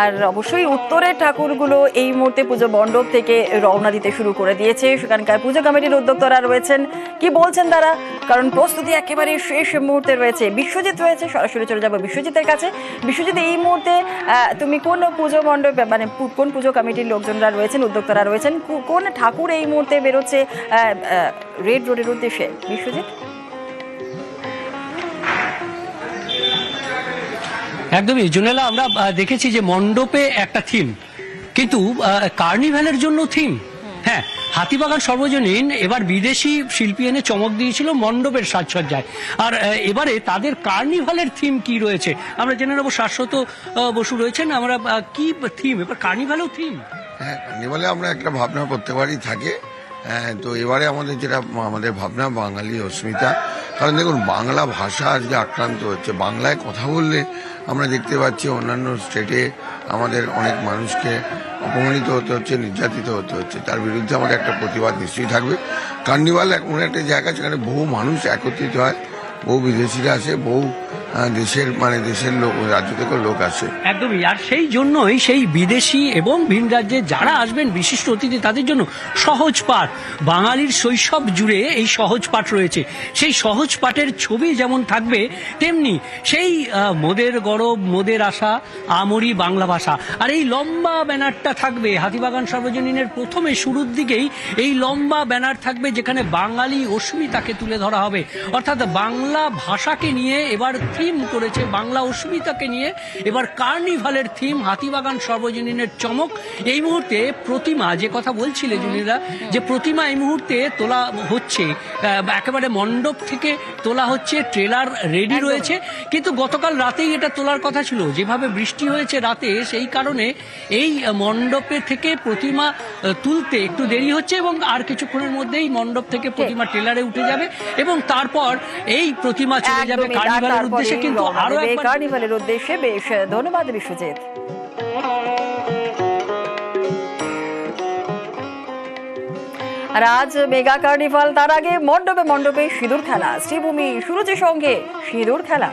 আর অবশ্যই উত্তরের ঠাকুরগুলো এই মুহূর্তে পুজো মণ্ডপ থেকে রওনা দিতে শুরু করে দিয়েছে। সেখানকার পুজো কমিটির উদ্যোক্তারা রয়েছেন, কি বলছেন তারা, কারণ প্রস্তুতি একেবারে শেষ মুহূর্তে রয়েছে। বিশ্বজিৎ রয়েছে, সরাসরি চলে যাবো বিশ্বজিতের কাছে। বিশ্বজিৎ, এই মুহূর্তে তুমি কোন পুজো মণ্ডপ মানে কোন পুজো কমিটির লোকজনরা রয়েছেন, উদ্যোক্তারা রয়েছেন, কোন ঠাকুর এই মুহূর্তে বেরোচ্ছে রেড রোডের উদ্দেশ্যে? বিশ্বজিৎ। একদমই জুনেলা, আমরা দেখেছি যে মণ্ডপে একটা থিম, কিন্তু কার্নিভ্যালের জন্য থিম। হ্যাঁ, হাতিবাগান সর্বজনীন এবার বিদেশি শিল্পী এনে চমক দিয়েছিল মণ্ডপের সাজসজ্জায়। আর এবারে তাদের কার্নিভালের থিম কি রয়েছে আমরা জেনে নেবো। শাশ্বত বসু রয়েছেন। আমরা কি থিম এবার কার্নিভালেও থিম? হ্যাঁ, কার্নিভালে আমরা একটা ভাবনা প্রত্যেকবারই থাকে। তো এবারে আমাদের ভাবনা বাঙালি অস্মিতা। কারণ দেখুন, বাংলা ভাষা আজকে আক্রান্ত হচ্ছে। বাংলায় কথা বললে আমরা দেখতে পাচ্ছি অন্যান্য স্টেটে আমাদের অনেক মানুষকে অপমানিত হতে হচ্ছে, নির্যাতিত হতে হচ্ছে। তার বিরুদ্ধে আমাদের একটা প্রতিবাদ নিশ্চয়ই থাকবে। কার্নিভাল এমন একটা জায়গা যেখানে বহু মানুষ একত্রিত হয়, বহু বিদেশিরা আসে, বহু দেশের লোক, রাজ্য থেকে লোক আসে। একদমই। আর সেই জন্যই সেই বিদেশি এবং ভিন রাজ্যে যারা আসবেন বিশিষ্ট অতিথি, তাদের জন্য সহজ পাঠ, বাঙালির শৈশব জুড়ে এই সহজ পাঠ রয়েছে। সেই সহজ পাঠের ছবি যেমন থাকবে, তেমনি সেই মোদের গরব মোদের আশা আমরি বাংলা ভাষা। আর এই লম্বা ব্যানারটা থাকবে হাতিবাগান সর্বজনীনের প্রথমে শুরুর দিকেই এই লম্বা ব্যানার থাকবে, যেখানে বাঙালি অস্মিতাকে তুলে ধরা হবে। অর্থাৎ বাংলা ভাষাকে নিয়ে এবার থিম করেছে, বাংলা অস্মিতাকে নিয়ে এবার কার্নিভালের থিম, হাতিবাগান সর্বজনীনের চমক। এই মুহূর্তে প্রতিমা, যে কথা বলছিলে জুনিরা, যে প্রতিমা এই মুহূর্তে তোলা হচ্ছে, একেবারে মণ্ডপ থেকে তোলা হচ্ছে, ট্রেলার রেডি রয়েছে। কিন্তু গতকাল রাতেই এটা তোলার কথা ছিল, যেভাবে বৃষ্টি হয়েছে রাতে, সেই কারণে এই মণ্ডপে থেকে প্রতিমা তুলতে একটু দেরি হচ্ছে এবং আর কিছুক্ষণের মধ্যেই মণ্ডপ থেকে প্রতিমা ট্রেলারে উঠে যাবে এবং তারপর এই প্রতিমা চলে যাবে কার্নিভালের উদ্দেশ্যে। কিন্তু আরো একবার কার্নিভালের উদ্দেশ্যে। বেশ, ধন্যবাদ বিশ্বজিৎ। আর আজ মেগা কার্নিভাল, তার আগে মণ্ডপে মণ্ডপে সিঁদুর খেলা, শ্রীভূমি সুরুচির সঙ্গে সিঁদুর খেলা।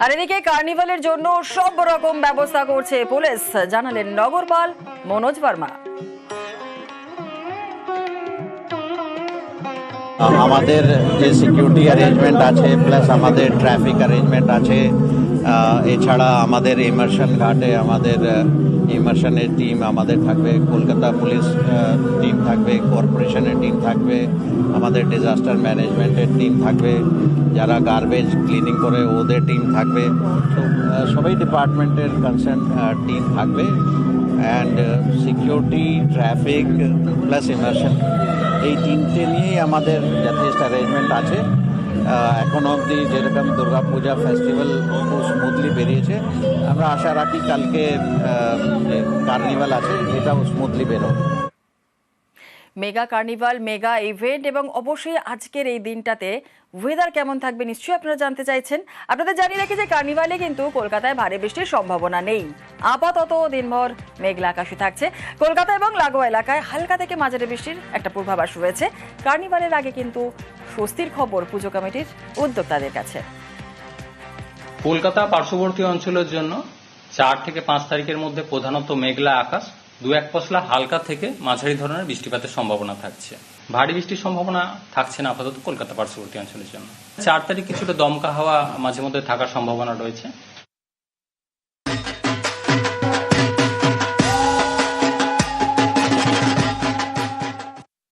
আর এদিকে কার্নিভালের জন্য সব রকম ব্যবস্থা করছে পুলিশ, জানালেন নগরপাল মনোজ বর্মা। আমাদের যে সিকিউরিটি অ্যারেঞ্জমেন্ট আছে, প্লাস আমাদের ট্রাফিক অ্যারেঞ্জমেন্ট আছে, এছাড়া আমাদের ইমার্শন ঘাটে আমাদের ইমার্শনের টিম আমাদের থাকবে, কলকাতা পুলিশ টিম থাকবে, কর্পোরেশনের টিম থাকবে, আমাদের ডিজাস্টার ম্যানেজমেন্টের টিম থাকবে, যারা গার্বেজ ক্লিনিং করে ওদের টিম থাকবে। তো সবাই ডিপার্টমেন্টের কনসার্ন টিম থাকবে। And security, traffic plus immersion, এই তিনটে নিয়েই আমাদের যথেষ্ট অ্যারেঞ্জমেন্ট আছে। এখন অবধি যেরকম দুর্গাপূজা ফেস্টিভ্যাল খুব স্মুথলি বেরিয়েছে, আমরা আশা রাখি কালকে যে কার্নিভাল আছে এটাও স্মুথলি বেরোবে। মেগা কার্নিভাল, মেগা ইভেন্ট এবং অবশ্যই আজকের এই দিনটাতে ওয়েদার কেমন থাকবে নিশ্চয়ই আপনারা জানতে চাইছেন। আপনাদের জানিয়ে রাখি যে কার্নিভালে কিন্তু কলকাতায় ভারী বৃষ্টির সম্ভাবনা নেই। আপাতত দিনভর মেঘলা আকাশে থাকছে। কলকাতা এবং লাগোয়া এলাকায় হালকা থেকে মাঝারি বৃষ্টির একটা পূর্বাভাস রয়েছে। কার্নিভালের আগে কিন্তু স্বস্তির খবর পুজো কমিটির উদ্যোক্তাদের কাছে। কলকাতা পার্শ্ববর্তী অঞ্চলের জন্য 4 থেকে 5 তারিখের মধ্যে প্রধানত মেঘলা আকাশ, 2-1 পশলা হালকা থেকে মাঝারি ধরনের বৃষ্টিপাতের সম্ভাবনা থাকছে। ভারী বৃষ্টির সম্ভাবনা থাকছে না আপাতত কলকাতা পার্শ্ববর্তী অঞ্চলের জন্য। 4 তারিখ কিছুটা দমকা হাওয়া মাঝে মধ্যে থাকার সম্ভাবনা রয়েছে।